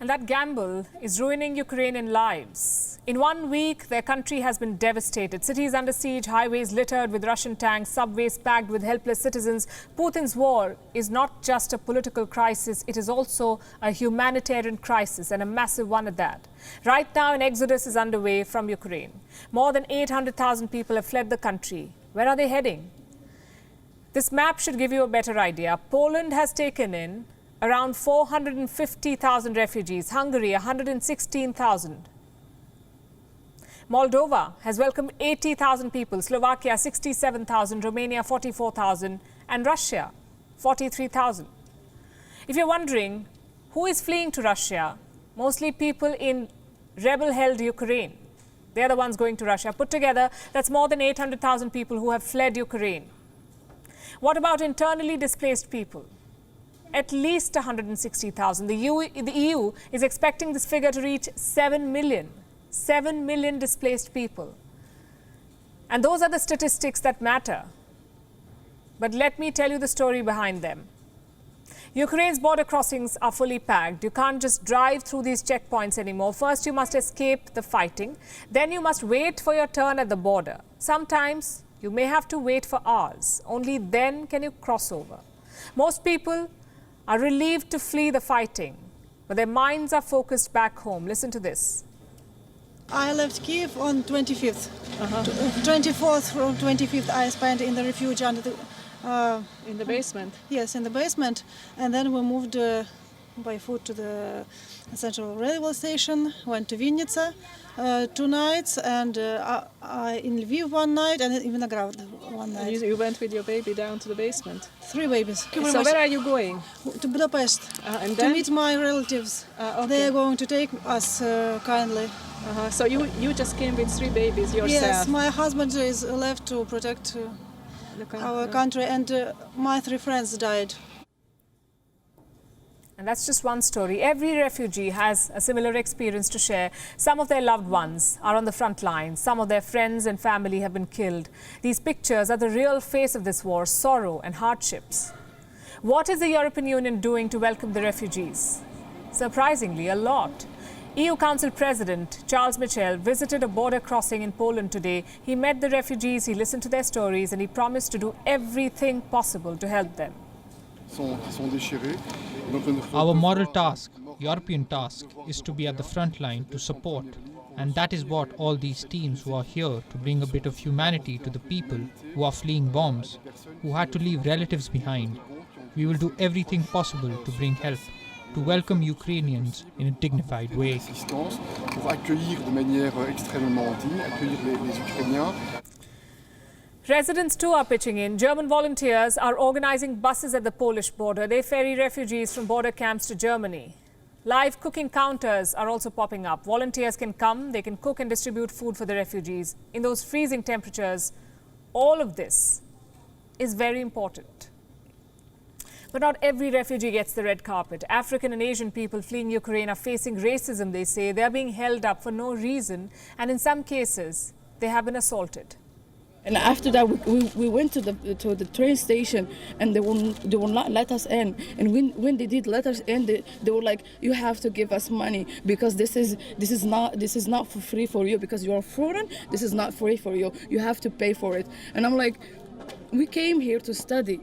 And that gamble is ruining Ukrainian lives. In 1 week, their country has been devastated. Cities under siege, highways littered with Russian tanks, subways packed with helpless citizens. Putin's war is not just a political crisis, it is also a humanitarian crisis, and a massive one at that. Right now, an exodus is underway from Ukraine. More than 800,000 people have fled the country. Where are they heading? This map should give you a better idea. Poland has taken in around 450,000 refugees, Hungary 116,000. Moldova has welcomed 80,000 people, Slovakia 67,000, Romania 44,000 and Russia 43,000. If you're wondering who is fleeing to Russia, mostly people in rebel-held Ukraine. They're the ones going to Russia. Put together, that's more than 800,000 people who have fled Ukraine. What about internally displaced people? At least 160,000. The EU is expecting this figure to reach 7 million. 7 million displaced people. And those are the statistics that matter. But let me tell you the story behind them. Ukraine's border crossings are fully packed. You can't just drive through these checkpoints anymore. First, you must escape the fighting. Then you must wait for your turn at the border. Sometimes you may have to wait for hours. Only then can you cross over. Most people are relieved to flee the fighting, but their minds are focused back home. Listen to this. I left Kiev on 25th. 24th from 25th I spent in the refuge under the... in the basement? Yes, in the basement. And then we moved by foot to the central railway station, went to Vinnytsia 2 nights, and in Lviv 1 night, and in Vinograd 1 night. And you went with your baby down to the basement? 3 babies. So where are you going? To Budapest, and then? to meet my relatives. Okay. They are going to take us kindly. So you just came with 3 babies yourself? Yes, my husband is left to protect our country, and my 3 friends died. And that's just one story. Every refugee has a similar experience to share. Some of their loved ones are on the front lines. Some of their friends and family have been killed. These pictures are the real face of this war, sorrow and hardships. What is the European Union doing to welcome the refugees? Surprisingly, a lot. EU Council President Charles Michel visited a border crossing in Poland today. He met the refugees, he listened to their stories, and he promised to do everything possible to help them. Our moral task, European task, is to be at the front line to support. And that is what all these teams who are here to bring a bit of humanity to the people who are fleeing bombs, who had to leave relatives behind. We will do everything possible to bring help, to welcome Ukrainians in a dignified way. Residents too are pitching in. German volunteers are organizing buses at the Polish border. They ferry refugees from border camps to Germany. Live cooking counters are also popping up. Volunteers can come, they can cook and distribute food for the refugees in those freezing temperatures. All of this is very important. But not every refugee gets the red carpet. African and Asian people fleeing Ukraine are facing racism, they say. They are being held up for no reason, and in some cases, they have been assaulted. And after that, we went to the train station, and they will not let us in. And when they did let us in, they were like, "You have to give us money because this is not for free for you because you are foreign. This is not free for you. You have to pay for it." And I'm like, "We came here to study."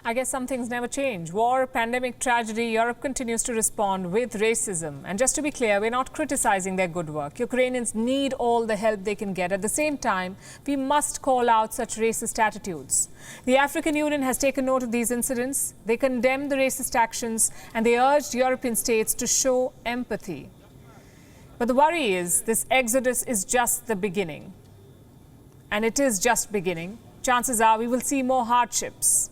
I guess some things never change. War, pandemic, tragedy, Europe continues to respond with racism. And just to be clear, we're not criticizing their good work. Ukrainians need all the help they can get. At the same time, we must call out such racist attitudes. The African Union has taken note of these incidents. They condemned the racist actions and they urged European states to show empathy. But the worry is this exodus is just the beginning. And it is just beginning. Chances are we will see more hardships,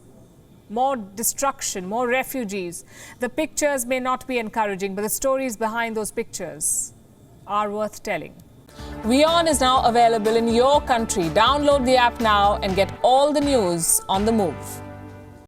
more destruction, more refugees. The pictures may not be encouraging, but the stories behind those pictures are worth telling. WION is now available in your country. Download the app now and get all the news on the move.